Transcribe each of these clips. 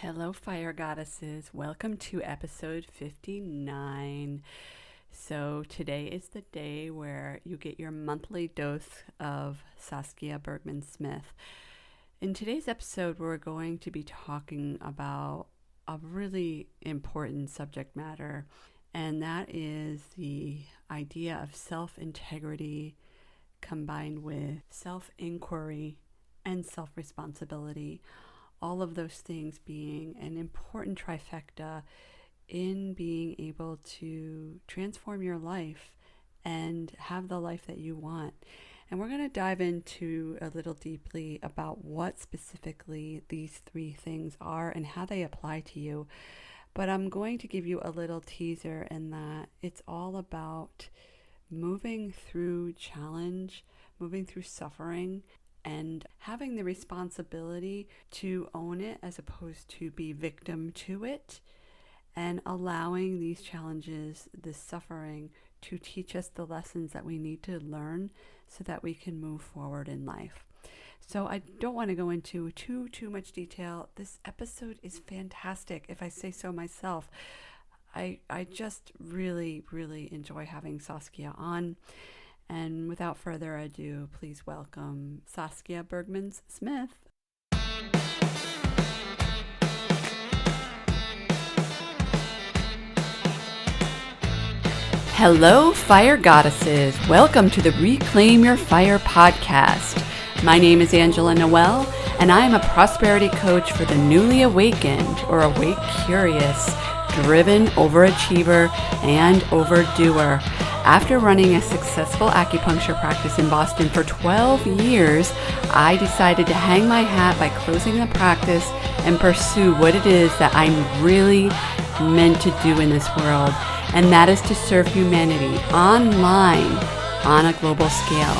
Hello, fire goddesses. Welcome to episode 59. So, today is the day where you get your monthly dose of Saskia Bergmans Smith. In today's episode, we're going to be talking about a really important subject matter, and that is the idea of self integrity combined with self inquiry and self responsibility. All of those things being an important trifecta in being able to transform your life and have the life that you want. And we're going to dive into a little deeply about what specifically these three things are and how they apply to you. But I'm going to give you a little teaser in that it's all about moving through challenge, moving through suffering, and having the responsibility to own it as opposed to be victim to it, and allowing these challenges, this suffering, to teach us the lessons that we need to learn so that we can move forward in life. So I don't want to go into too much detail. This episode is fantastic, if I say so myself. I just really enjoy having Saskia on. And without further ado, please welcome Saskia Bergmans Smith. Hello, fire goddesses. Welcome to the Reclaim Your Fire podcast. My name is Angela Noel, and I am a prosperity coach for the newly awakened or awake curious, driven overachiever, and overdoer. After running a successful acupuncture practice in Boston for 12 years, I decided to hang my hat by closing the practice and pursue what it is that I'm really meant to do in this world, and that is to serve humanity online on a global scale.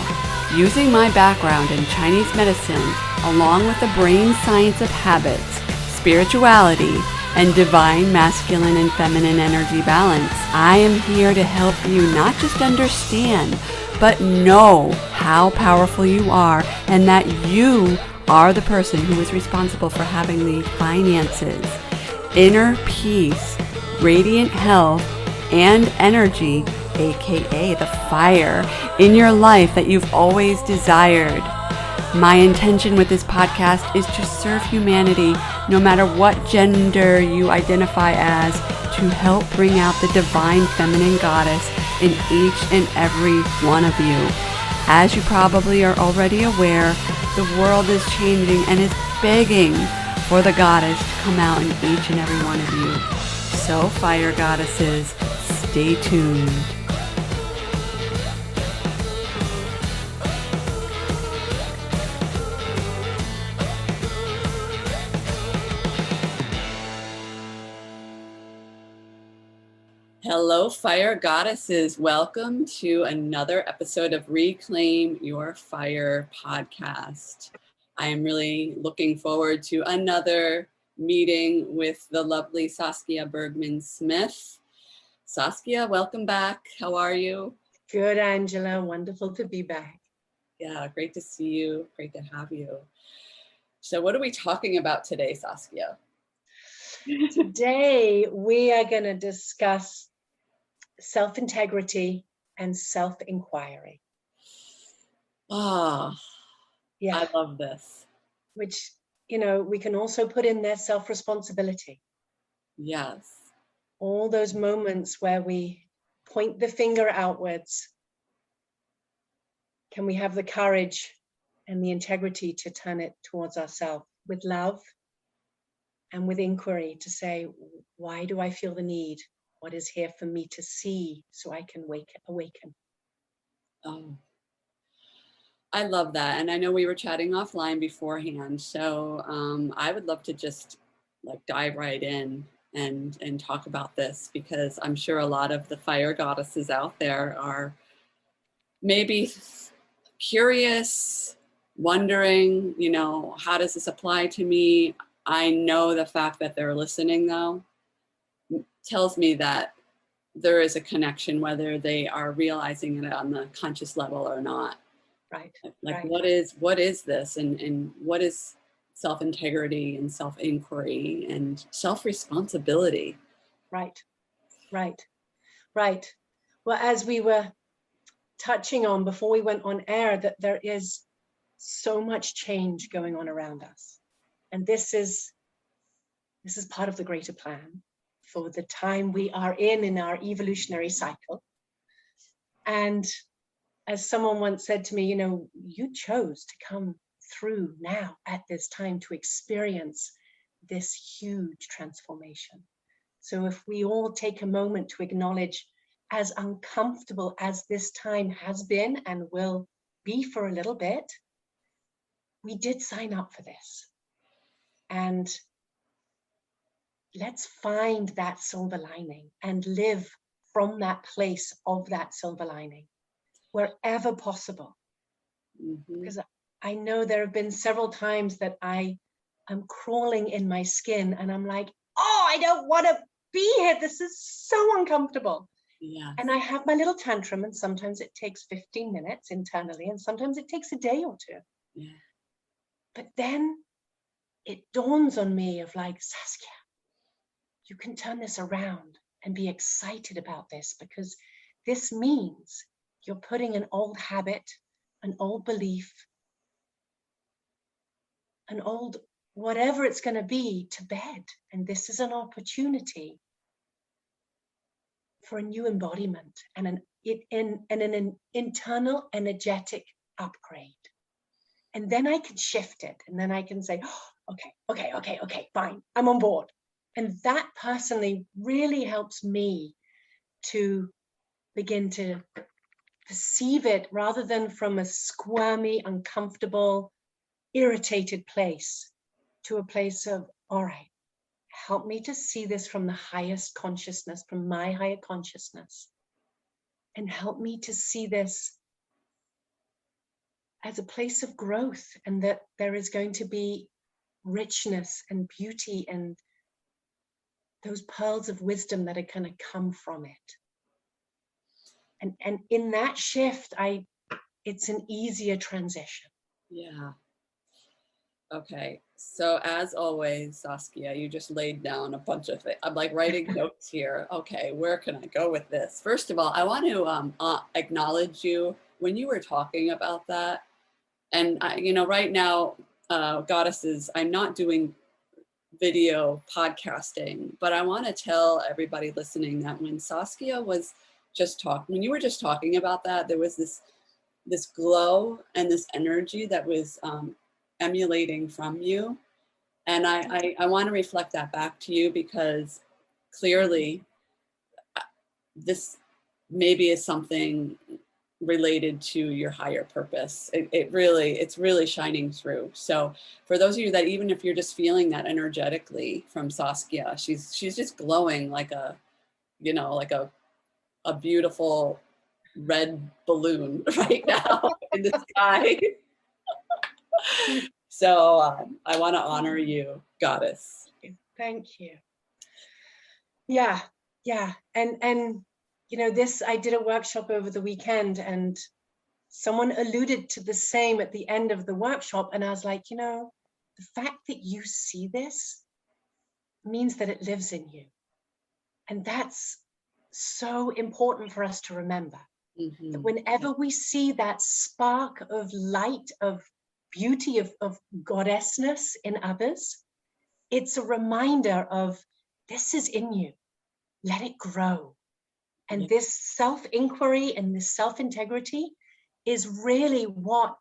Using my background in Chinese medicine, along with the brain science of habits, spirituality, and divine masculine and feminine energy balance, I am here to help you not just understand, but know how powerful you are and that you are the person who is responsible for having the finances, inner peace, radiant health, and energy, aka the fire, in your life that you've always desired. My intention with this podcast is to serve humanity, no matter what gender you identify as, to help bring out the divine feminine goddess in each and every one of you. As you probably are already aware, the world is changing and is begging for the goddess to come out in each and every one of you. So, fire goddesses, stay tuned. Hello, fire goddesses. Welcome to another episode of Reclaim Your Fire podcast. I am really looking forward to another meeting with the lovely Saskia Bergmans Smith. Saskia, welcome back. How are you? Good, Angela. Wonderful to be back. Yeah, great to see you. Great to have you. So what are we talking about today, Saskia? Today, we are going to discuss self-integrity and self-inquiry. Ah, Yeah. I love this. Which, we can also put in there self-responsibility. Yes. All those moments where we point the finger outwards. Can we have the courage and the integrity to turn it towards ourselves with love and with inquiry to say, why do I feel the need? What is here for me to see so I can awaken? Oh, I love that. And I know we were chatting offline beforehand. So I would love to just dive right in and talk about this, because I'm sure a lot of the fire goddesses out there are maybe curious, wondering, how does this apply to me? I know the fact that they're listening, though, tells me that there is a connection, whether they are realizing it on the conscious level or not. Right. What is this, and what is self-integrity and self-inquiry and self-responsibility. Right, right, right. Well, as we were touching on before we went on air, that there is so much change going on around us. And this is part of the greater plan for the time we are in our evolutionary cycle. And as someone once said to me, you know, you chose to come through now at this time to experience this huge transformation. So if we all take a moment to acknowledge, as uncomfortable as this time has been and will be for a little bit, we did sign up for this. And let's find that silver lining and live from that place of that silver lining wherever possible. Because I know there have been several times that I am crawling in my skin and I'm like, oh, I don't want to be here. This is so uncomfortable. Yes. And I have my little tantrum, and sometimes it takes 15 minutes internally, and sometimes it takes a day or two. Yeah. But then it dawns on me of like, Saskia, you can turn this around and be excited about this, because this means you're putting an old habit, an old belief, an old whatever it's going to be to bed. And this is an opportunity for a new embodiment and an internal energetic upgrade. And then I can shift it, and then I can say, oh, okay, fine, I'm on board. And that personally really helps me to begin to perceive it rather than from a squirmy, uncomfortable, irritated place to a place of, all right, help me to see this from the highest consciousness, from my higher consciousness, and help me to see this as a place of growth, and that there is going to be richness and beauty and those pearls of wisdom that are going to come from it. And in that shift, it's an easier transition. Yeah. Okay. So as always, Saskia, you just laid down a bunch of things. I'm like writing notes here. Okay, where can I go with this? First of all, I want to acknowledge you when you were talking about that. And right now, goddesses, I'm not doing video podcasting, but I want to tell everybody listening that when Saskia was when you were just talking about that, there was this glow and this energy that was emulating from you. And I want to reflect that back to you, because clearly this maybe is something related to your higher purpose. It's really shining through. So for those of you that, even if you're just feeling that energetically from Saskia, she's just glowing like a beautiful red balloon right now in the sky. So I want to honor you, goddess. Thank you. Yeah. And this, I did a workshop over the weekend, and someone alluded to the same at the end of the workshop. And I was like, the fact that you see this means that it lives in you. And that's so important for us to remember. Mm-hmm. That whenever we see that spark of light, of beauty, of goddessness in others, it's a reminder of, this is in you. Let it grow. And this self-inquiry and this self-integrity is really what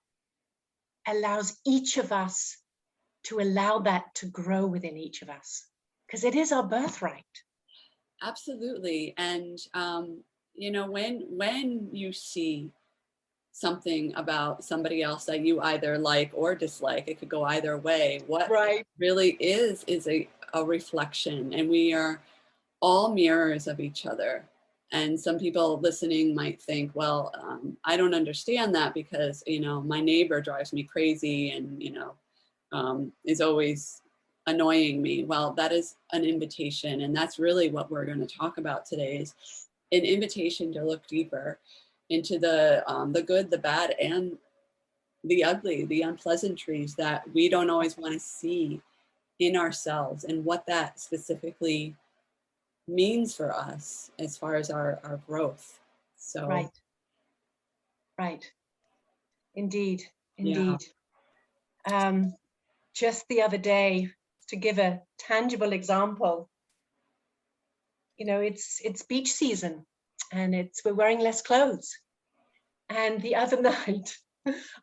allows each of us to allow that to grow within each of us, because it is our birthright. Absolutely. And when you see something about somebody else that you either like or dislike, it could go either way. What really is a reflection, and we are all mirrors of each other. And some people listening might think, well, I don't understand that, because my neighbor drives me crazy and is always annoying me. Well, that is an invitation, and that's really what we're going to talk about today, is an invitation to look deeper into the good, the bad, and the ugly, the unpleasantries that we don't always want to see in ourselves, and what that specifically means for us as far as our growth. So Right. Indeed. yeah. Just the other day, to give a tangible example, it's beach season, and we're wearing less clothes. And the other night,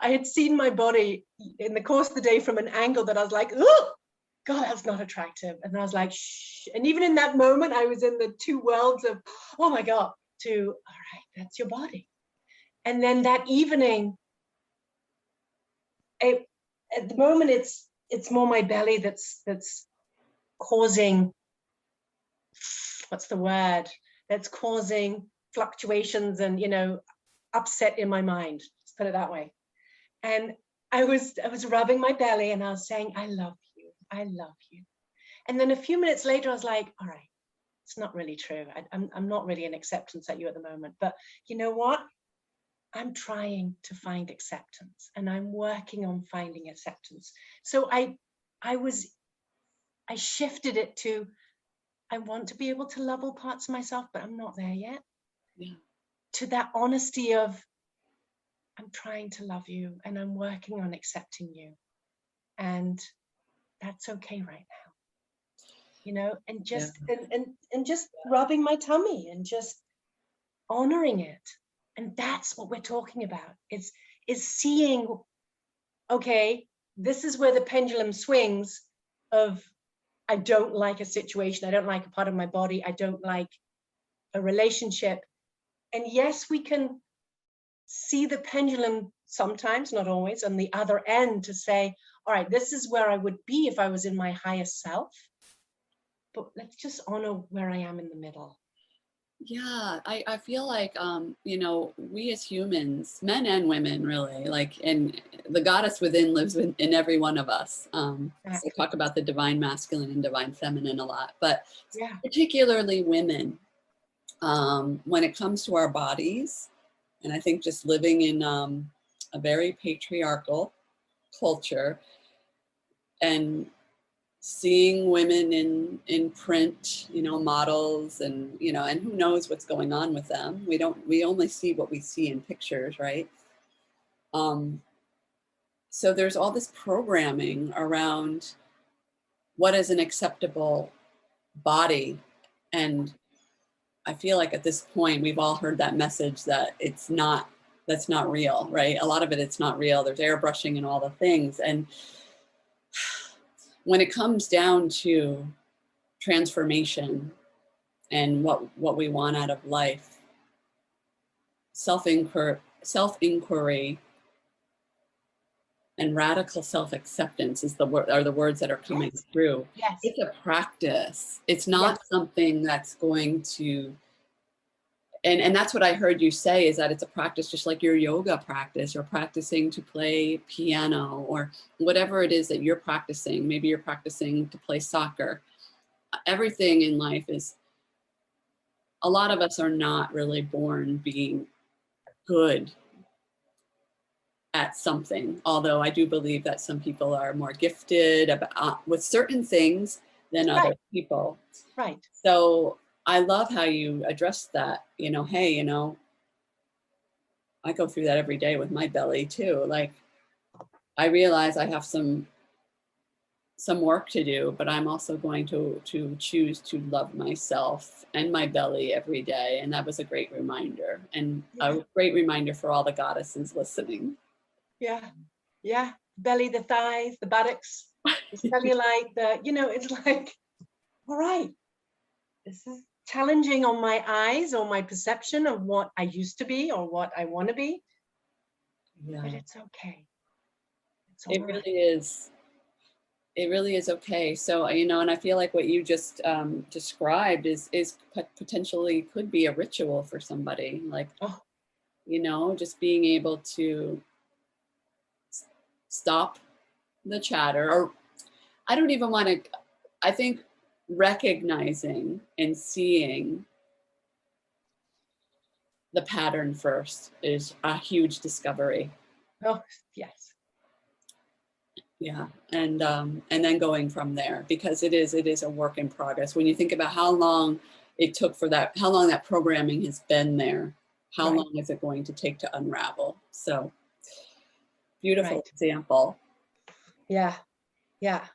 I had seen my body in the course of the day from an angle that I was like, oh, God, that's not attractive. And I was like, shh. And even in that moment, I was in the two worlds of, oh my God, all right, that's your body. And then that evening, at the moment, it's more my belly that's causing, what's the word? That's causing fluctuations and, upset in my mind. Let's put it that way. And I was rubbing my belly and I was saying, I love you. I love you. And then a few minutes later, I was like, all right, it's not really true. I'm not really in acceptance at you at the moment. But you know what? I'm trying to find acceptance, and I'm working on finding acceptance. So I shifted it to, I want to be able to love all parts of myself, but I'm not there yet. Yeah. To that honesty of, I'm trying to love you and I'm working on accepting you. And that's okay right now. And just and just rubbing my tummy and just honoring it. And that's what we're talking about. Is seeing, okay, this is where the pendulum swings of, I don't like a situation, I don't like a part of my body, I don't like a relationship. And yes, we can see the pendulum sometimes, not always, on the other end to say, all right, this is where I would be if I was in my highest self. But let's just honor where I am in the middle. Yeah, I feel like, we as humans, men and women really, and the goddess within lives in every one of us. So I talk about the divine masculine and divine feminine a lot, but particularly women, when it comes to our bodies, and I think just living in a very patriarchal culture, and seeing women in print, models, and and who knows what's going on with them. We only see what we see in pictures, right? So there's all this programming around what is an acceptable body, and I feel like at this point we've all heard that message that that's not real, right? A lot of it's not real. There's airbrushing and all the things. And when it comes down to transformation and what we want out of life, self-inquiry and radical self-acceptance are the words that are coming through. Yes. It's a practice. It's not something that's going to, and that's what I heard you say, is that it's a practice just like your yoga practice, or practicing to play piano, or whatever it is that you're practicing. Maybe you're practicing to play soccer. Everything in life is, a lot of us are not really born being good at something, although I do believe that some people are more gifted with certain things than other people. Right. So I love how you address that, hey, I go through that every day with my belly too. Like, I realize I have some work to do, but I'm also going to choose to love myself and my belly every day. And that was a great reminder, and a great reminder for all the goddesses listening. Yeah. Belly, the thighs, the buttocks, the cellulite, it's like, all right, this is challenging on my eyes or my perception of what I used to be or what I want to be. Yeah. But it's okay. It really is. It really is okay. So, and I feel like what you just described is potentially could be a ritual for somebody. Like, just being able to stop the chatter, or I don't even want to, I think recognizing and seeing the pattern first is a huge discovery. Oh, yes. Yeah. And then going from there, because it is a work in progress. When you think about how long it took for that, how long that programming has been there, how Right. long is it going to take to unravel? So beautiful Right. example. Yeah. Yeah.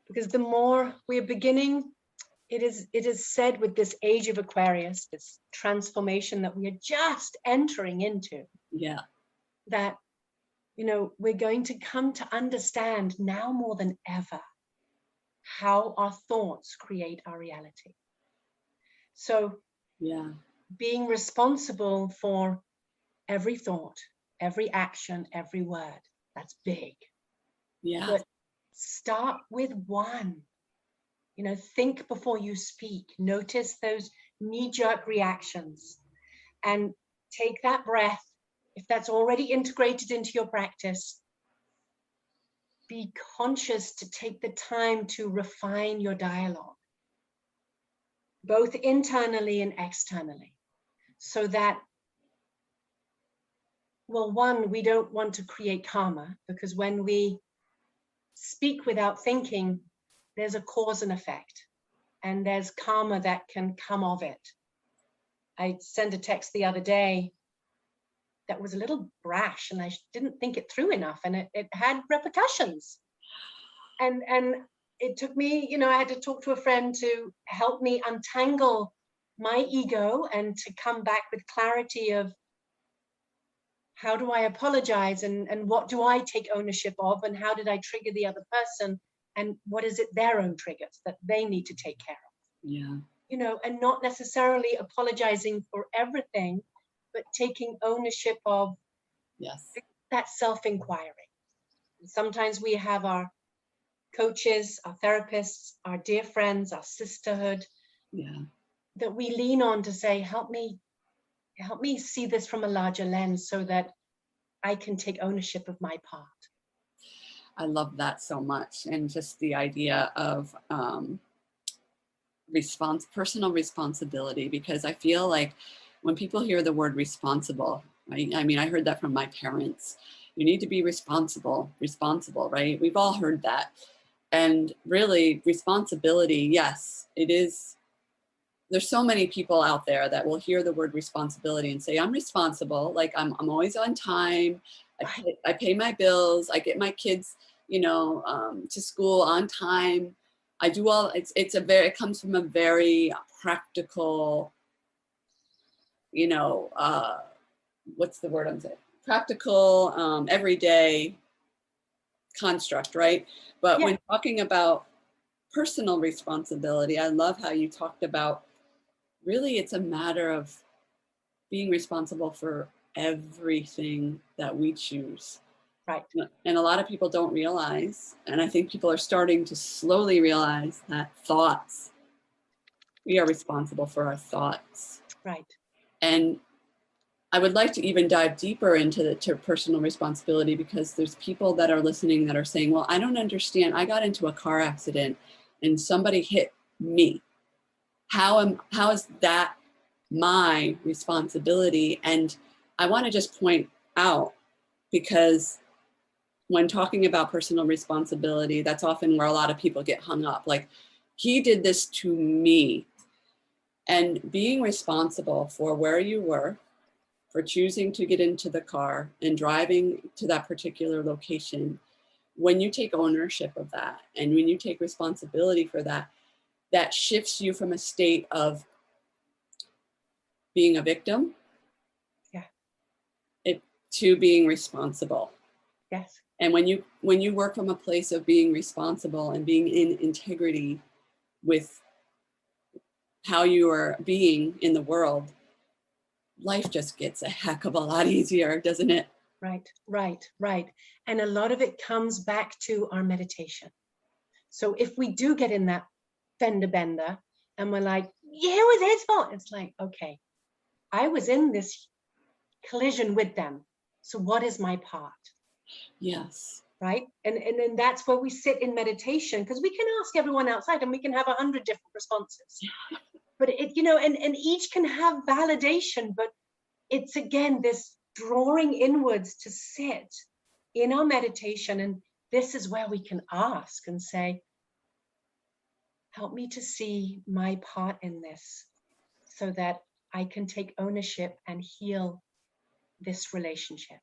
Because the more we're beginning, it is said with this age of Aquarius, this transformation that we are just entering into, Yeah. that, we're going to come to understand now more than ever how our thoughts create our reality. So Yeah. being responsible for every thought, every action, every word, that's big. Yeah. But start with one. Think before you speak. Notice those knee-jerk reactions and take that breath. If that's already integrated into your practice, be conscious to take the time to refine your dialogue, both internally and externally, so that, well, one, we don't want to create karma, because when we speak without thinking, there's a cause and effect, and there's karma that can come of it. I sent a text the other day that was a little brash, and I didn't think it through enough, and it had repercussions. And it took me, I had to talk to a friend to help me untangle my ego and to come back with clarity of, how do I apologize, and what do I take ownership of, and how did I trigger the other person, and what is it their own triggers that they need to take care of. Yeah. And not necessarily apologizing for everything, but taking ownership of Yes. that self-inquiry. Sometimes we have our coaches, our therapists, our dear friends, our sisterhood, Yeah. that we lean on to say, help me see this from a larger lens so that I can take ownership of my part. I love that so much. And just the idea of personal responsibility, because I feel like when people hear the word responsible, right? I mean, I heard that from my parents. You need to be responsible, right? We've all heard that. And really, responsibility, yes, it is. There's so many people out there that will hear the word responsibility and say, I'm responsible. Like I'm always on time. I pay my bills. I get my kids, to school on time. I do all, it comes from a very practical, what's the word I'm saying? Practical, everyday construct, right? But Yeah. when talking about personal responsibility, I love how you talked about, really it's a matter of being responsible for everything that we choose. Right. And a lot of people don't realize, and I think people are starting to slowly realize, that we are responsible for our thoughts. Right. And I would like to even dive deeper into personal responsibility, because there's people that are listening that are saying, well, I don't understand. I got into a car accident and somebody hit me. How is that my responsibility? And I want to just point out, because when talking about personal responsibility, that's often where a lot of people get hung up. Like, he did this to me. And being responsible for where you were, for choosing to get into the car and driving to that particular location, when you take ownership of that and when you take responsibility for that, that shifts you from a state of being a victim, Yeah. to being responsible. Yes. And when you work from a place of being responsible and being in integrity with how you are being in the world, life just gets a heck of a lot easier, doesn't it? Right. Right. Right. And a lot of it comes back to our meditation. So if we do get in that fender bender and we're like, yeah, it was his fault, it's like, okay, I was in this collision with them. So what is my part? Yes. Right. And then that's where we sit in meditation, because we can ask everyone outside and we can have 100 different responses. But and each can have validation, but it's again this drawing inwards to sit in our meditation, and this is where we can ask and say, help me to see my part in this so that I can take ownership and heal this relationship.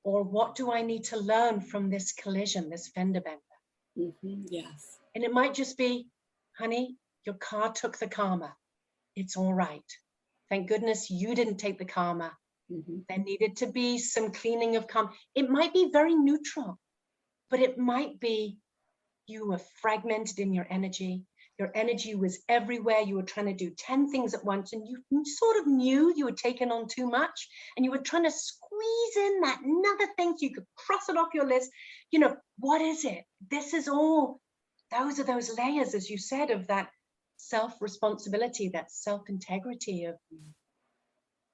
Or what do I need to learn from this collision, this fender bender? Yes. And it might just be, honey, your car took the karma. It's all right. Thank goodness you didn't take the karma. There needed to be some cleaning of karma. It might be very neutral, but it might be you were fragmented in your energy. Your energy was everywhere. You were trying to do 10 things at once, and you sort of knew you had taken on too much, and you were trying to squeeze in that another thing so you could cross it off your list. You know, what is it? This is all, those are those layers, as you said, of that self-responsibility, that self-integrity of,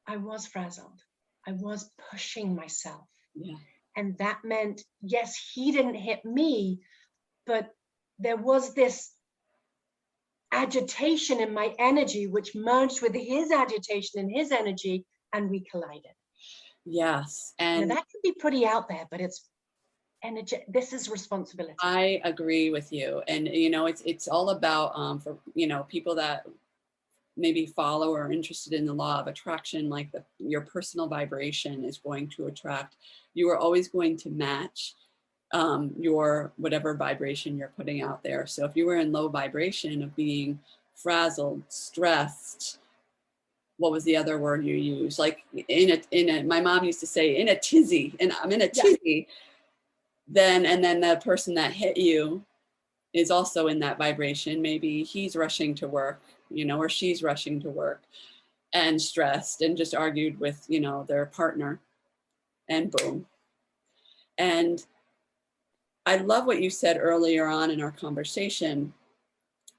I was frazzled. I was pushing myself. Yeah. And that meant, yes, he didn't hit me, but there was this agitation in my energy, which merged with his agitation and his energy, and we collided. Yes. And now, that can be pretty out there, but it's energy. This is responsibility. I agree with you. And, you know, it's all about, for, you know, people that maybe follow or are interested in the law of attraction, like your personal vibration is going to attract, you are always going to match your whatever vibration you're putting out there. So if you were in low vibration of being frazzled, stressed, what was the other word you used? Like in a, my mom used to say in a tizzy, and I'm in a tizzy, then, and then the person that hit you is also in that vibration. Maybe he's rushing to work, you know, or she's rushing to work and stressed and just argued with, you know, their partner, and boom. And I love what you said earlier on in our conversation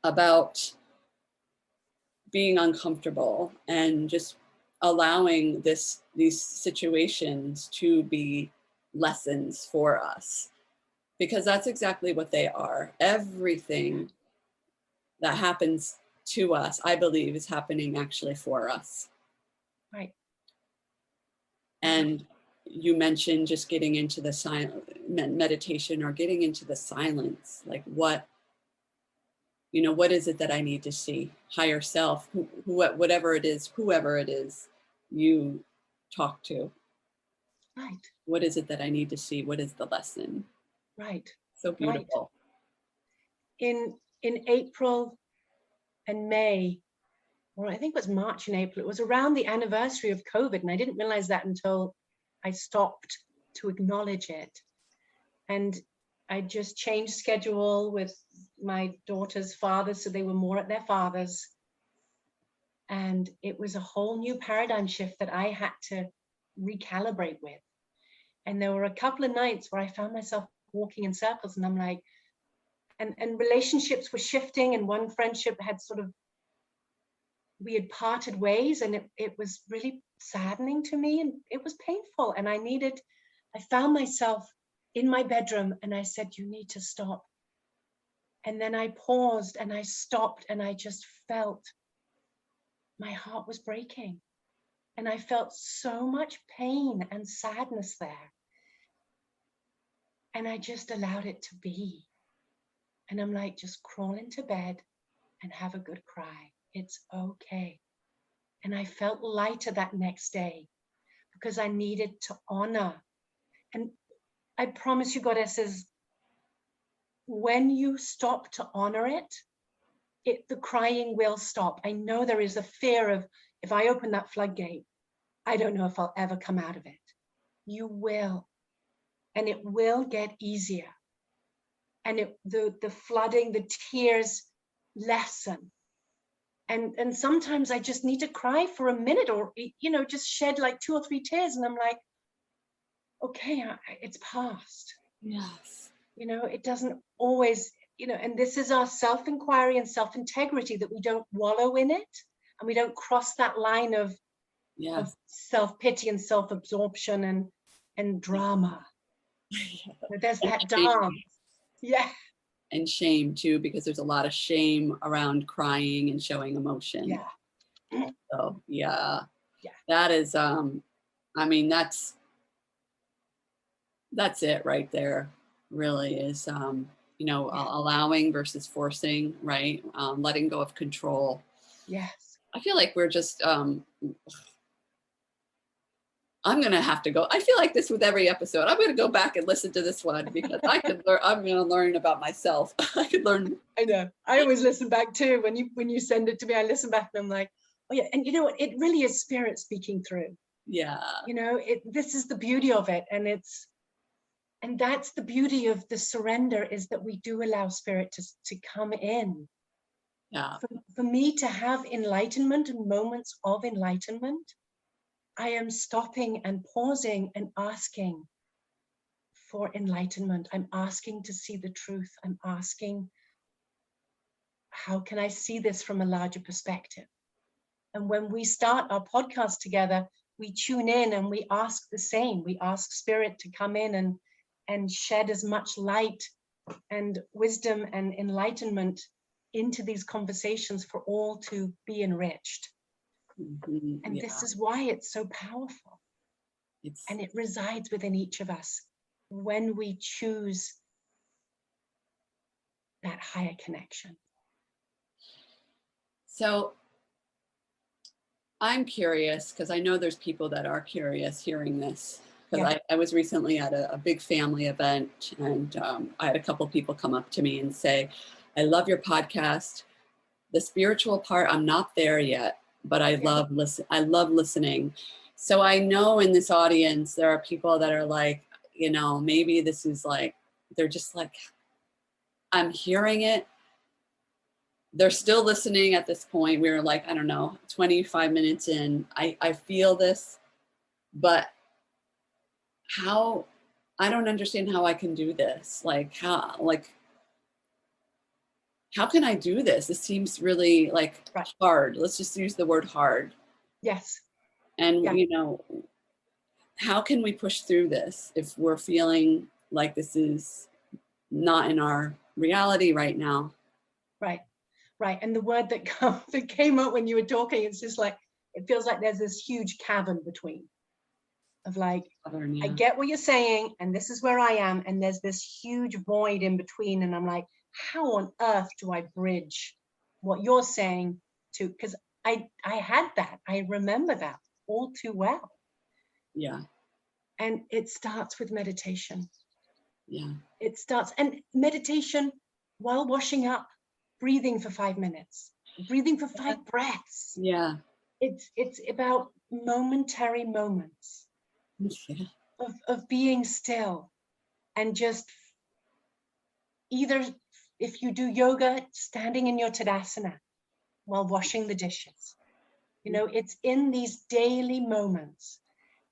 about being uncomfortable and just allowing these situations to be lessons for us, because that's exactly what they are. Everything that happens to us, I believe, is happening actually for us. Right. And you mentioned just getting into the silent meditation or getting into the silence, like what, you know, what is it that I need to see? Higher self, whatever it is, whoever it is you talk to. Right. What is it that I need to see? What is the lesson? Right. So beautiful. Right. In April and May, or I think it was March and April, it was around the anniversary of COVID, and I didn't realize that until I stopped to acknowledge it. And I just changed schedule with my daughter's father, so they were more at their father's. And it was a whole new paradigm shift that I had to recalibrate with. And there were a couple of nights where I found myself walking in circles, and I'm like, and relationships were shifting, and one friendship had sort of, we had parted ways, and it was really saddening to me, and it was painful. And I found myself in my bedroom, and I said, you need to stop. And then I paused and I stopped, and I just felt my heart was breaking. And I felt so much pain and sadness there. And I just allowed it to be. And I'm like, just crawl into bed and have a good cry. It's okay. And I felt lighter that next day because I needed to honor. And I promise you, goddesses, when you stop to honor it, the crying will stop. I know there is a fear of, if I open that floodgate, I don't know if I'll ever come out of it. You will. And it will get easier. And the flooding, the tears lessen. And sometimes I just need to cry for a minute, or, you know, just shed like 2 or 3 tears. And I'm like, okay, it's past. Yes. You know, it doesn't always, you know, and this is our self-inquiry and self-integrity, that we don't wallow in it, and we don't cross that line of self-pity and self-absorption and drama. There's that dance. Yeah. And shame too, because there's a lot of shame around crying and showing emotion. Yeah. So yeah. That is I mean, That's it right there, really is, Yeah. allowing versus forcing, right? Letting go of control. Yes. I feel like we're just, I'm going to have to go. I feel like this with every episode. I'm going to go back and listen to this one because I could learn, I'm going to learn about myself. I could learn. I know. I always listen back too. When you send it to me, I listen back and I'm like, oh yeah. And you know what? It really is spirit speaking through. Yeah. This is the beauty of it. And that's the beauty of the surrender, is that we do allow spirit to come in. Yeah. For me to have enlightenment and moments of enlightenment, I am stopping and pausing and asking for enlightenment. I'm asking to see the truth. I'm asking, how can I see this from a larger perspective? And when we start our podcast together, we tune in and we ask the same. We ask spirit to come in and shed as much light and wisdom and enlightenment into these conversations for all to be enriched. And Yeah. this is why it's so powerful. And it resides within each of us when we choose that higher connection. So I'm curious because I know there's people that are curious hearing this. Because Yeah. I was recently at a big family event, and I had a couple people come up to me and say, I love your podcast. The spiritual part, I'm not there yet, but I love listening. So I know in this audience, there are people that are like, maybe this is like, they're just like, I'm hearing it. They're still listening at this point. We were like, I don't know, 25 minutes in. I feel this, but how, I don't understand how I can do this. How can I do this? This seems really like Right. hard. Let's just use the word hard. Yes. And, Yeah. how can we push through this if we're feeling like this is not in our reality right now? Right. Right. And the word that came up when you were talking, it's just like, it feels like there's this huge cavern between, of like, I get what you're saying, and this is where I am, and there's this huge void in between, and I'm like, how on earth do I bridge what you're saying to, because I had that, I remember that all too well. Yeah. And it starts with meditation. Yeah. It starts, and meditation while washing up, breathing for 5 minutes, breathing for 5 breaths. Yeah. It's about momentary moments Yeah. of being still, and just, either, if you do yoga, standing in your tadasana while washing the dishes. It's in these daily moments,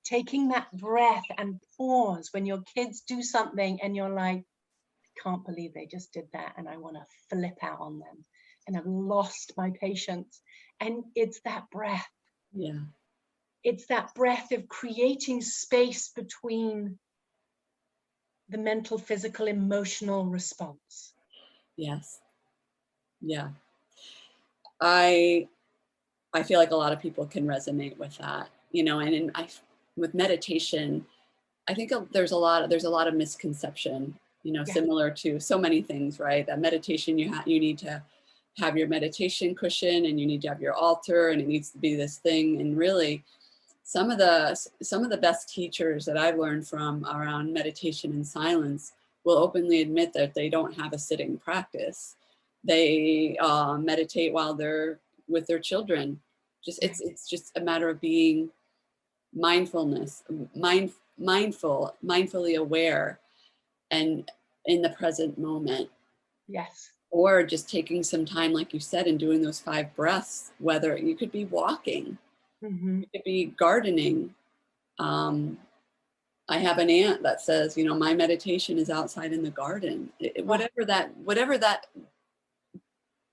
taking that breath and pause when your kids do something and you're like, I can't believe they just did that, and I want to flip out on them, and I've lost my patience. And it's that breath. Yeah. It's that breath of creating space between the mental, physical, emotional response. Yes. Yeah. I feel like a lot of people can resonate with that, with meditation, I think there's a lot of misconception, Yeah. similar to so many things, right? That meditation, you need to have your meditation cushion, and you need to have your altar, and it needs to be this thing. And really, some of the best teachers that I've learned from around meditation and silence will openly admit that they don't have a sitting practice. They meditate while they're with their children. It's just a matter of being mindfully aware and in the present moment. Yes. Or just taking some time, like you said, and doing those 5 breaths, whether you could be walking, Mm-hmm. you could be gardening. I have an aunt that says, my meditation is outside in the garden.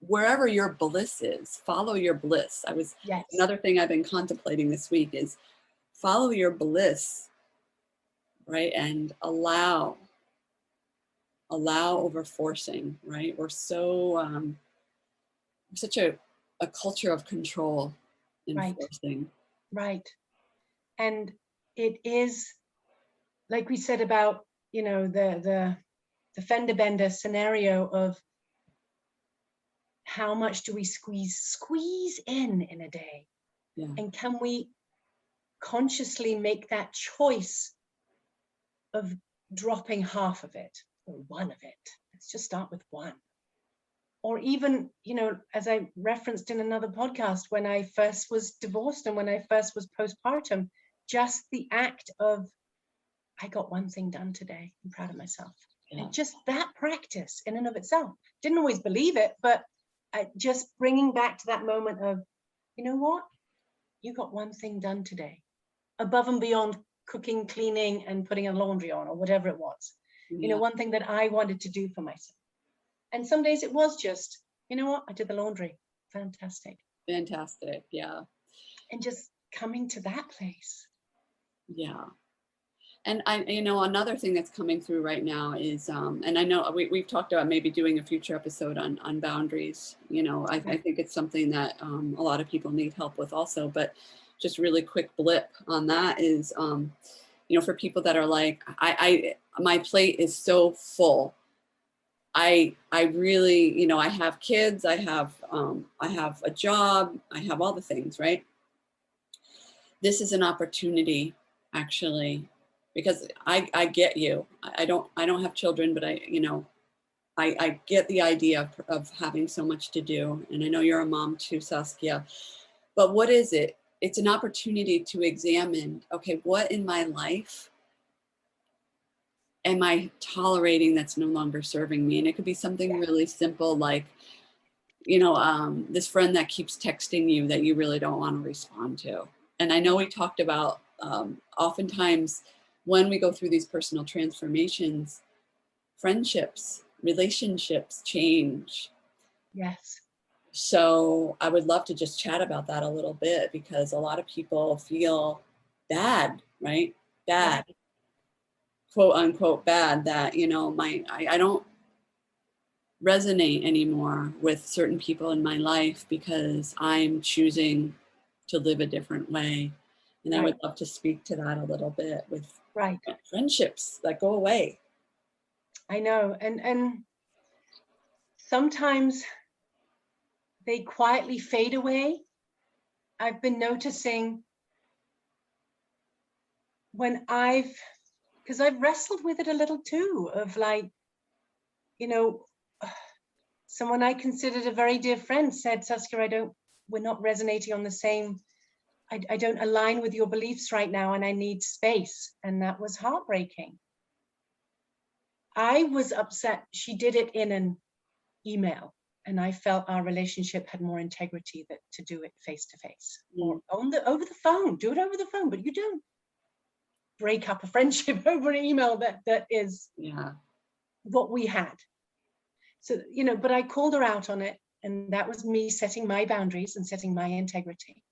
Wherever your bliss is, follow your bliss. Yes. Another thing I've been contemplating this week is follow your bliss, right? And allow over forcing, right? We're such a culture of control and Right. forcing. Right. And it is, like we said about you know, the fender bender scenario of how much do we squeeze in a day? Yeah. And can we consciously make that choice of dropping half of it or one of it? Let's just start with one. Or even, you know, as I referenced in another podcast, when I first was divorced and when I first was postpartum, just the act of, I got one thing done today, I'm proud of myself. Yeah. And just that practice in and of itself, didn't always believe it, but just bringing back to that moment of, you know what, you got one thing done today, above and beyond cooking, cleaning, and putting a laundry on, or whatever it was. Yeah. You know, one thing that I wanted to do for myself. And some days it was just, you know what, I did the laundry. Fantastic. Fantastic. Yeah. And just coming to that place. Yeah. And I, you know, another thing that's coming through right now is, and I know we've talked about maybe doing a future episode on boundaries. You know, I think it's something that a lot of people need help with also, but just really quick blip on that is, you know, for people that are like, my plate is so full. I really, you know, I have kids, I have a job, I have all the things, right? This is an opportunity, actually, because I get you. I don't have children, but I get the idea of having so much to do. And I know you're a mom too, Saskia. But what is it? It's an opportunity to examine, okay, what in my life am I tolerating that's no longer serving me? And it could be something really simple like, you know, this friend that keeps texting you that you really don't want to respond to. And I know we talked about oftentimes when we go through these personal transformations, friendships, relationships change. Yes. So I would love to just chat about that a little bit, because a lot of people feel bad, right? Bad. Right. Quote unquote bad, that, you know, I don't resonate anymore with certain people in my life because I'm choosing to live a different way. And I would love to speak to that a little bit with friendships that go away. I know. And sometimes they quietly fade away. I've been noticing when because I've wrestled with it a little too, of like, you know, someone I considered a very dear friend said, Saskia, we're not resonating on the same, I don't align with your beliefs right now and I need space. And that was heartbreaking. I was upset. She did it in an email, and I felt our relationship had more integrity to do it face to face or over the phone. Do it over the phone, but you don't break up a friendship over an email that is what we had. So, you know, but I called her out on it, and that was me setting my boundaries and setting my integrity.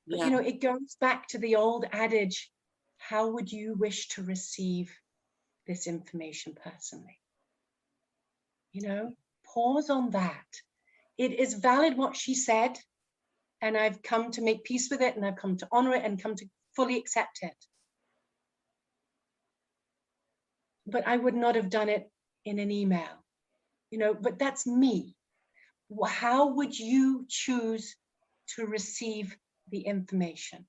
But, you know, it goes back to the old adage, how would you wish to receive this information personally? You know, pause on that. It is valid what she said, and I've come to make peace with it, and I've come to honor it and come to fully accept it. But I would not have done it in an email, you know, but that's me. How would you choose to receive the information?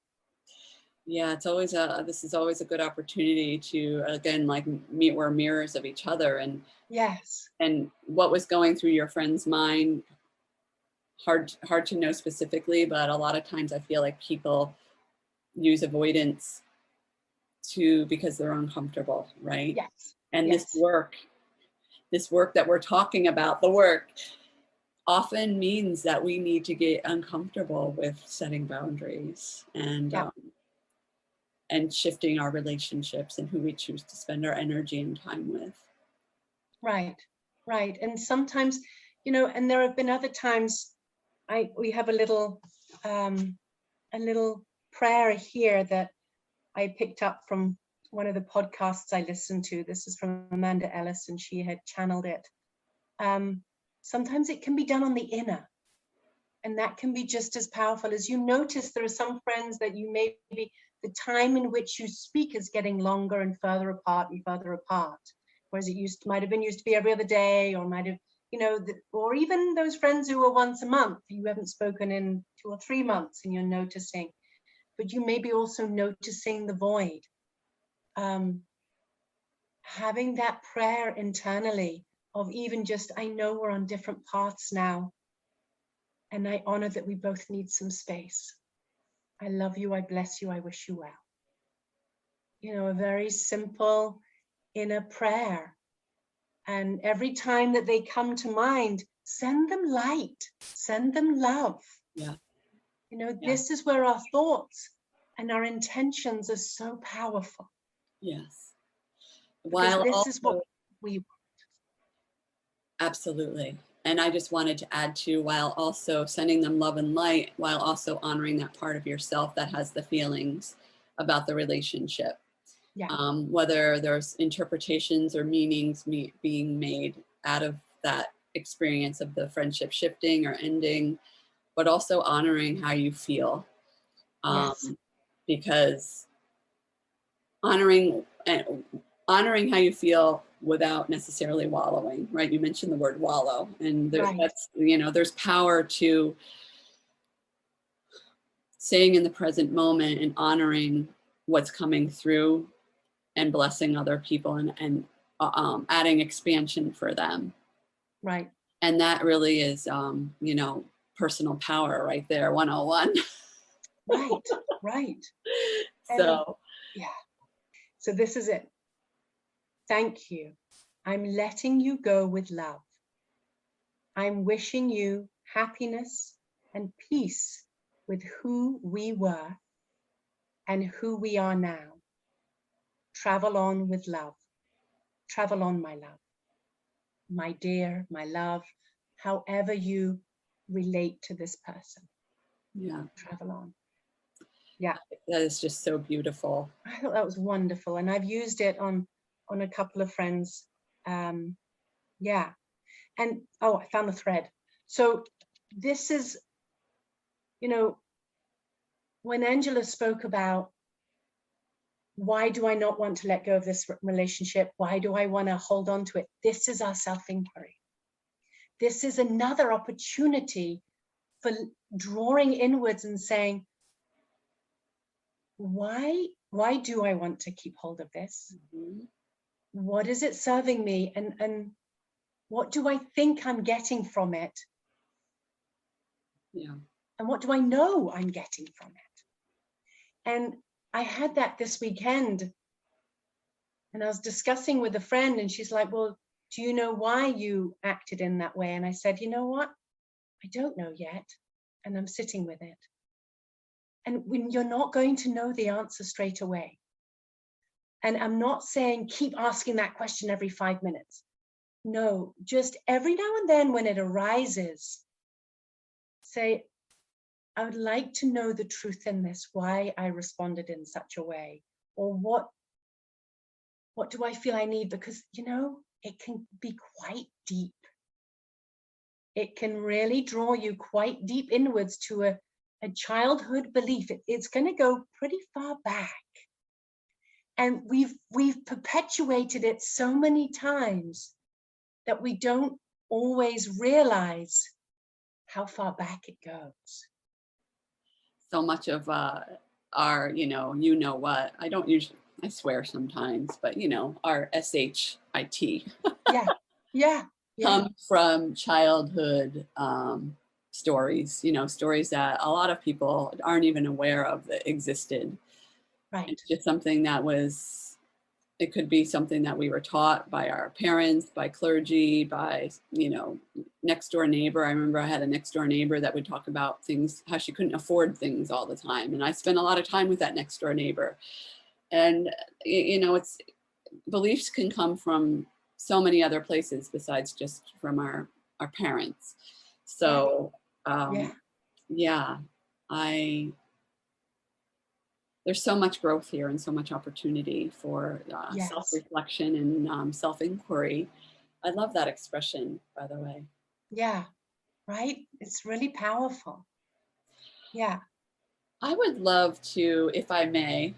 Yeah, this is always a good opportunity to, again, like, we're mirrors of each other. And and what was going through your friend's mind, hard to know specifically, but a lot of times I feel like people use avoidance because they're uncomfortable, right? And this work that we're talking about, the work, often means that we need to get uncomfortable with setting boundaries and shifting our relationships and who we choose to spend our energy and time with. Right. And sometimes, you know, and there have been other times we have a little prayer here that I picked up from one of the podcasts I listened to. This is from Amanda Ellis, and she had channeled it. Sometimes it can be done on the inner, and that can be just as powerful. As you notice, there are some friends that you maybe the time in which you speak is getting longer and further apart and further apart. Whereas it might have been used to be every other day, or might have, or even those friends who were once a month, you haven't spoken in 2 or 3 months and you're noticing. But you may be also noticing the void. Having that prayer internally of even just, I know we're on different paths now, and I honor that we both need some space. I love you, I bless you, I wish you well. A very simple inner prayer. And every time that they come to mind, send them light, send them love. Yeah. This is where our thoughts and our intentions are so powerful. Yes. While this is what we want. Absolutely. And I just wanted to add to, while also sending them love and light, while also honoring that part of yourself that has the feelings about the relationship. Yeah. Whether there's interpretations or meanings being made out of that experience of the friendship shifting or ending, but also honoring how you feel. Yes. Because honoring how you feel without necessarily wallowing, right? You mentioned the word wallow, and that's, there's power to staying in the present moment and honoring what's coming through and blessing other people and adding expansion for them. Right. And that really is, personal power right there, 101. Right. So, yeah. So this is it. Thank you. I'm letting you go with love. I'm wishing you happiness and peace with who we were and who we are now. Travel on with love. Travel on, my love. My dear, my love, however you relate to this person. Yeah. Travel on. Yeah. That is just so beautiful. I thought that was wonderful. And I've used it on a couple of friends. Yeah. And, I found the thread. So this is, when Angela spoke about, why do I not want to let go of this relationship? Why do I want to hold on to it? This is our self-inquiry. This is another opportunity for drawing inwards and saying, why do I want to keep hold of this? Mm-hmm. What is it serving me? And what do I think I'm getting from it? Yeah. And what do I know I'm getting from it? And I had that this weekend, and I was discussing with a friend, and she's like, well, do you know why you acted in that way? And I said, you know what? I don't know yet. And I'm sitting with it. And when you're not going to know the answer straight away. And I'm not saying keep asking that question every 5 minutes. No, just every now and then when it arises, say, I would like to know the truth in this, why I responded in such a way, or what do I feel I need? Because, it can be quite deep. It can really draw you quite deep inwards to a childhood belief. It's going to go pretty far back. And we've perpetuated it so many times that we don't always realize how far back it goes. So much of our, what, I don't usually, I swear sometimes, but our SHIT. Yeah. Come from childhood stories, stories that a lot of people aren't even aware of that existed. Right. It's just something that it could be something that we were taught by our parents, by clergy, by, next door neighbor. I remember I had a next door neighbor that would talk about things, how she couldn't afford things all the time. And I spent a lot of time with that next door neighbor. And, it's beliefs can come from so many other places besides just from our parents. So, there's so much growth here and so much opportunity for self-reflection and self-inquiry. I love that expression, by the way. Yeah, right? It's really powerful. Yeah. I would love to, if I may.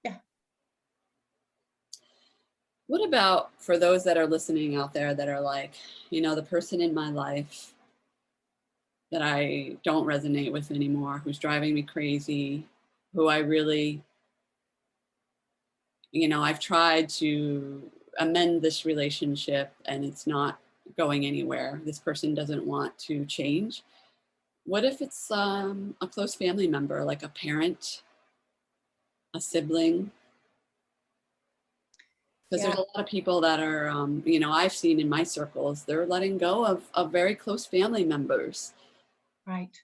Yeah. What about for those that are listening out there that are like, the person in my life that I don't resonate with anymore, who's driving me crazy, who I really, I've tried to amend this relationship and it's not going anywhere. This person doesn't want to change. What if it's a close family member, like a parent, a sibling? Because there's a lot of people that are, I've seen in my circles, they're letting go of very close family members. Right.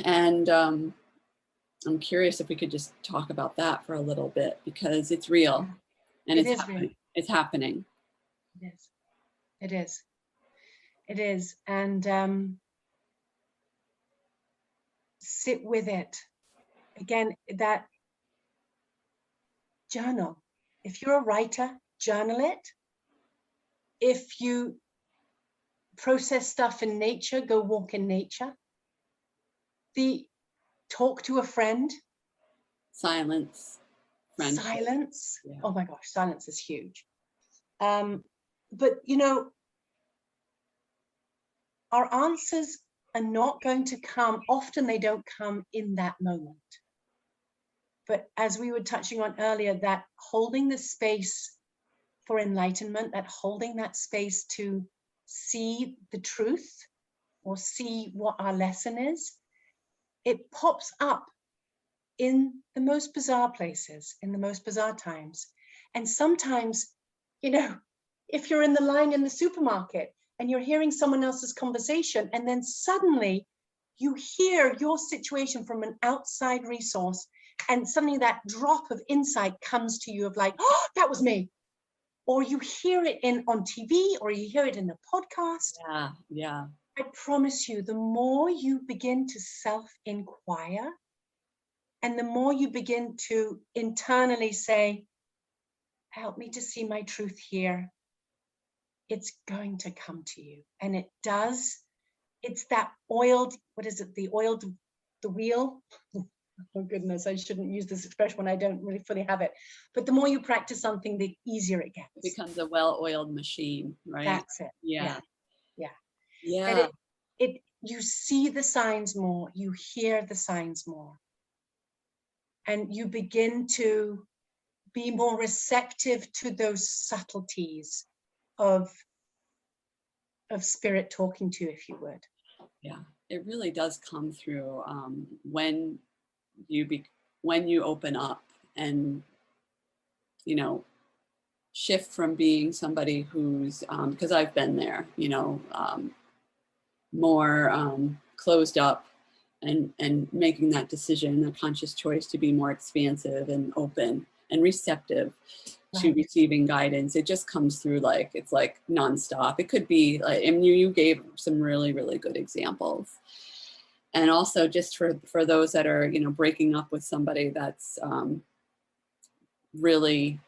And I'm curious if we could just talk about that for a little bit, because it's real and It it's is happening. real. It's happening. It is. It is. It is. And sit with it. Again, that journal. If you're a writer, journal it. If you process stuff in nature, go walk in nature. Talk to a friend. Silence. Friendship. Silence. Yeah. Oh my gosh, silence is huge. But our answers are not going to come. Often they don't come in that moment. But as we were touching on earlier, that holding the space for enlightenment, that holding that space to see the truth or see what our lesson is, it pops up in the most bizarre places, in the most bizarre times. And sometimes, if you're in the line in the supermarket and you're hearing someone else's conversation, and then suddenly you hear your situation from an outside resource, and suddenly that drop of insight comes to you of like, oh, that was me. Or you hear it on TV, or you hear it in a podcast. Yeah. I promise you, the more you begin to self-inquire, and the more you begin to internally say, help me to see my truth here, it's going to come to you. And it does. It's that oiled, the wheel? Oh goodness, I shouldn't use this expression when I don't really fully have it. But the more you practice something, the easier it gets. It becomes a well-oiled machine, right? That's it. Yeah. That you see the signs more, you hear the signs more. And you begin to be more receptive to those subtleties of spirit talking to you, if you would. Yeah, it really does come through when you open up and shift from being somebody who's because I've been there, more closed up, and making that decision, a conscious choice to be more expansive and open and receptive to receiving guidance. It just comes through it's like nonstop. It could be like, and you gave some really, really good examples. And also just for those that are, breaking up with somebody that's really,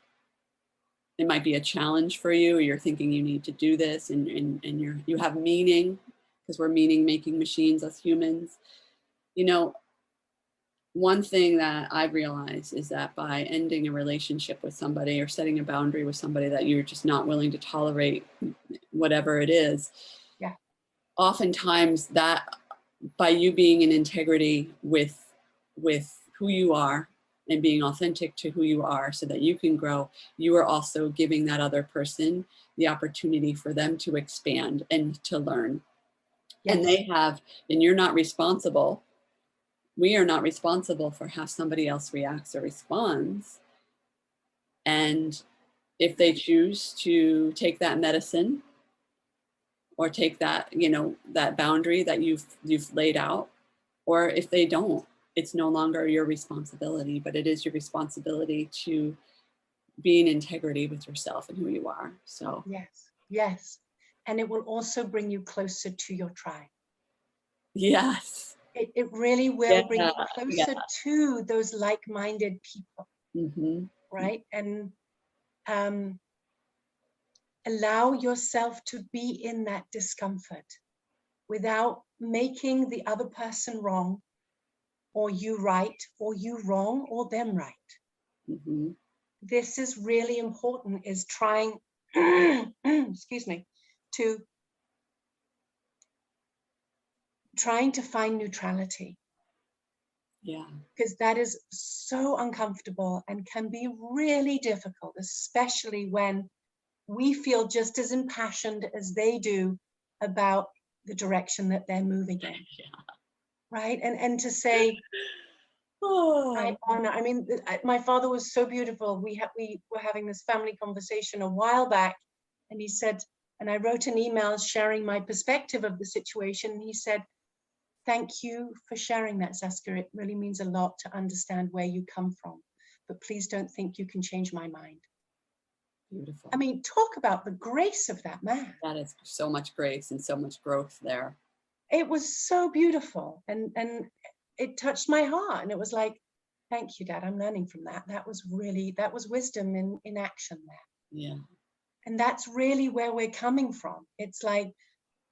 it might be a challenge for you, or you're thinking you need to do this, and you have meaning, because we're meaning making machines as humans. One thing that I've realized is that by ending a relationship with somebody or setting a boundary with somebody that you're just not willing to tolerate, whatever it is, oftentimes that by you being in integrity with who you are and being authentic to who you are so that you can grow, you are also giving that other person the opportunity for them to expand and to learn. And you're not responsible. We are not responsible for how somebody else reacts or responds. And if they choose to take that medicine or take that, that boundary that you've laid out, or if they don't, it's no longer your responsibility, but it is your responsibility to be in integrity with yourself and who you are. So yes. And it will also bring you closer to your tribe. Yes. It really will bring you closer to those like-minded people, right? And allow yourself to be in that discomfort without making the other person wrong, or you right, or you wrong, or them right. Mm-hmm. This is really important, is trying, excuse me, trying to find neutrality. Yeah. Because that is so uncomfortable and can be really difficult, especially when we feel just as impassioned as they do about the direction that they're moving in. Yeah. Right? And to say, Oh. I mean, my father was so beautiful. We were having this family conversation a while back, and he said, and I wrote an email sharing my perspective of the situation. And he said, "Thank you for sharing that, Saskia. It really means a lot to understand where you come from. But please don't think you can change my mind." Beautiful. I mean, talk about the grace of that man. That is so much grace and so much growth there. It was so beautiful, and it touched my heart. And it was like, thank you, Dad. I'm learning from that. That was wisdom in action there. Yeah. And that's really where we're coming from. It's like,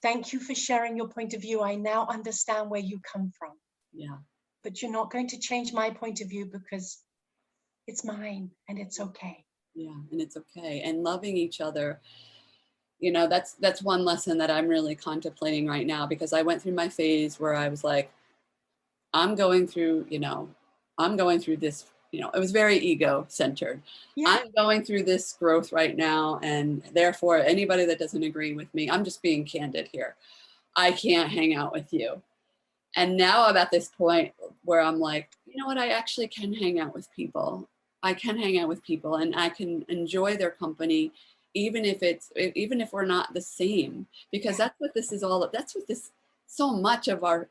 thank you for sharing your point of view. I now understand where you come from. Yeah. But you're not going to change my point of view because it's mine, and it's okay. Yeah. And it's okay. And loving each other, you know, that's one lesson that I'm really contemplating right now, because I went through my phase where I was like, I'm going through this, it was very ego centered. Yeah. I'm going through this growth right now. And therefore, anybody that doesn't agree with me, I'm just being candid here, I can't hang out with you. And now I'm at this point where I'm like, you know what? I actually can hang out with people. I can hang out with people and I can enjoy their company, even if we're not the same, because that's what this is all. That's what this, so much of our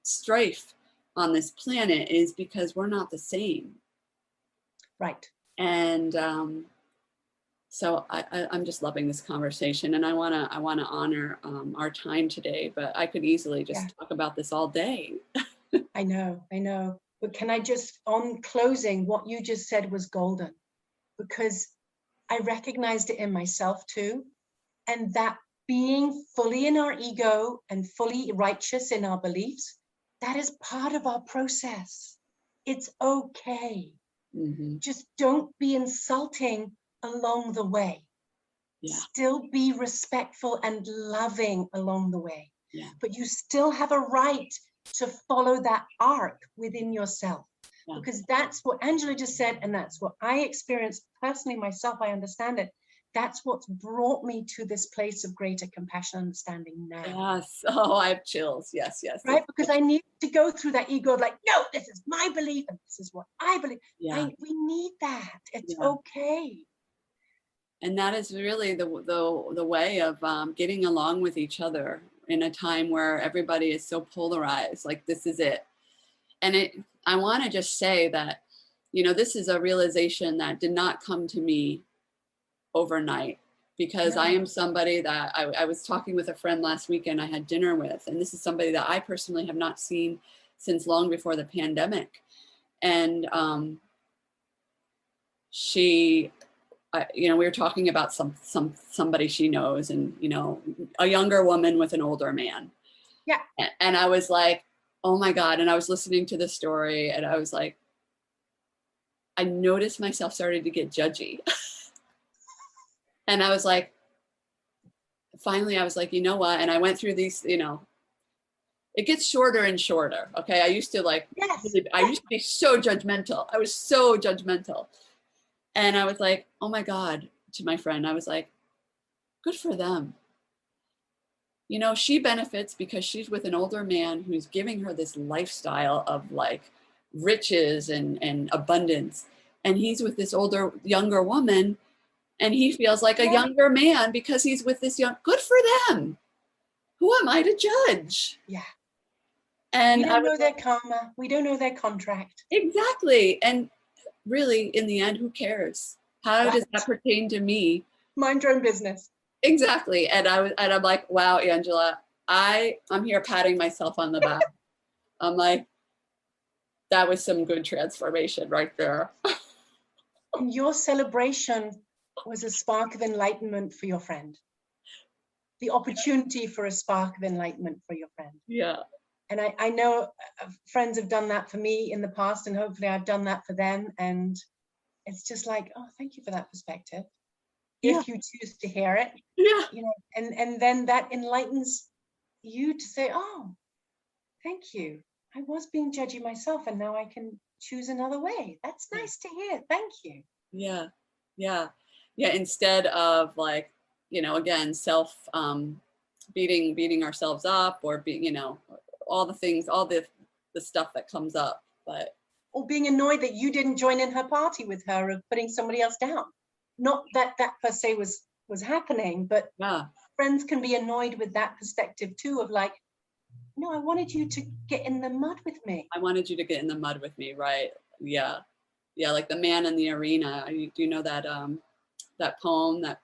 strife on this planet is, because we're not the same. Right. And so I'm just loving this conversation, and I wanna honor our time today. But I could easily just talk about this all day. I know. But can I just, on closing, what you just said was golden, because I recognized it in myself too. And that being fully in our ego and fully righteous in our beliefs, that is part of our process. It's okay. Mm-hmm. Just don't be insulting along the way. Yeah. Still be respectful and loving along the way. Yeah. But you still have a right to follow that arc within yourself. Yeah. Because that's what Angela just said, and that's what I experienced personally myself. I understand it. That's what's brought me to this place of greater compassion and understanding now. Yes. Oh, I have chills. Yes. Right? Because I need to go through that ego of like, no, this is my belief and this is what I believe. Yeah. We need that. It's okay. And that is really the way of getting along with each other in a time where everybody is so polarized. Like, this is it. And I want to just say that, this is a realization that did not come to me overnight, because I am somebody that I was talking with a friend last weekend I had dinner with, and this is somebody that I personally have not seen since long before the pandemic. And she, we were talking about somebody she knows, and, a younger woman with an older man. Yeah. And I was like, oh my God. And I was listening to the story, and I was like, I noticed myself starting to get judgy. And I was like, finally, I was like, you know what? And I went through these, it gets shorter and shorter. Okay. I used to be so judgmental. I was so judgmental. And I was like, oh my God, to my friend, I was like, good for them. She benefits because she's with an older man who's giving her this lifestyle of like riches and abundance. And he's with this younger woman, and he feels like a younger man because he's with this good for them. Who am I to judge? Yeah. And we don't know their karma. We don't know their contract. Exactly. And really, in the end, who cares? How does that pertain to me? Mind your own business. Exactly. And I'm like, wow, Angela, I'm here patting myself on the back. I'm like, that was some good transformation right there. And your celebration was a spark of enlightenment for your friend. The opportunity for a spark of enlightenment for your friend. Yeah. And I know friends have done that for me in the past, and hopefully I've done that for them. And it's just like, oh, thank you for that perspective. Yeah. If you choose to hear it, Yeah. you know, and then that enlightens you to say, oh, thank you. I was being judgy myself, and now I can choose another way. That's nice to hear. Thank you. Yeah. Yeah. Yeah. Instead of like, again, self beating ourselves up, or being, all the things, all the stuff that comes up. But Or being annoyed that you didn't join in her party with her of putting somebody else down. Not that per se was happening, but yeah. friends can be annoyed with that perspective too, of like, no, I wanted you to get in the mud with me. I wanted you to get in the mud with me, right? Yeah. Yeah, like the man in the arena. Do you know that that poem that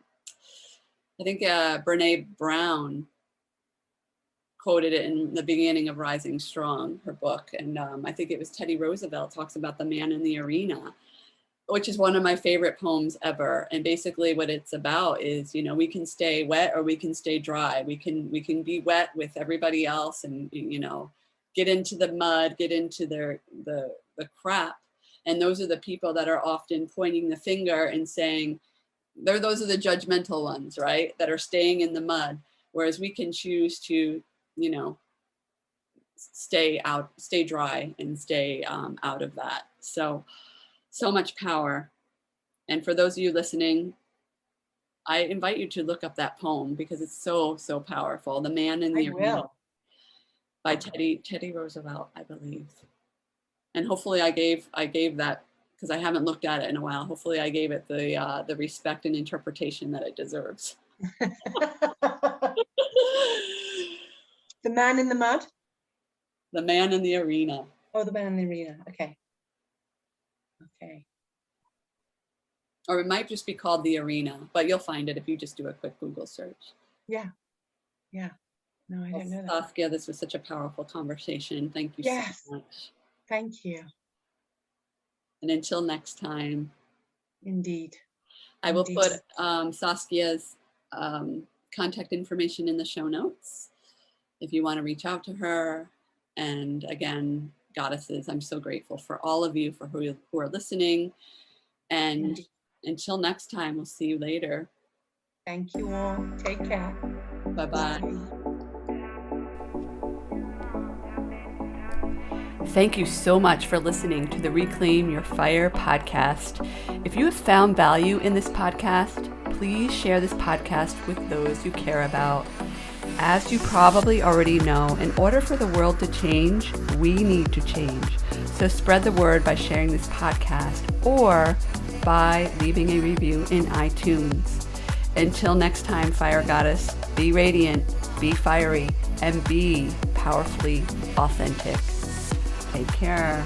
I think Brene Brown quoted it in the beginning of Rising Strong, her book. And I think it was Teddy Roosevelt talks about the man in the arena, which is one of my favorite poems ever. And basically what it's about is, we can stay wet or we can stay dry. We can be wet with everybody else and, get into the mud, get into the crap. And those are the people that are often pointing the finger and saying, those are the judgmental ones, right? That are staying in the mud. Whereas we can choose to, stay dry and stay out of that. So much power. And for those of you listening, I invite you to look up that poem because it's so powerful. The Man in the Arena by Teddy Roosevelt, I believe. And hopefully I gave that, because I haven't looked at it in a while. Hopefully I gave it the respect and interpretation that it deserves. The Man in the Mud? The Man in the Arena. Oh, the Man in the Arena. Okay. Or it might just be called The Arena, but you'll find it if you just do a quick Google search. Yeah. No, I don't know that. Saskia, this was such a powerful conversation. Thank you so much. Thank you. And until next time. Indeed. I will put Saskia's contact information in the show notes if you want to reach out to her. And again, goddesses, I'm so grateful for all of you, for who are listening. And until next time, we'll see you later. Thank you all. Take care. Bye-bye. Thank you so much for listening to the Reclaim Your Fire podcast. If you have found value in this podcast, please share this podcast with those you care about. As you probably already know, in order for the world to change, we need to change. So spread the word by sharing this podcast or by leaving a review in iTunes. Until next time, Fire Goddess, be radiant, be fiery, and be powerfully authentic. Take care.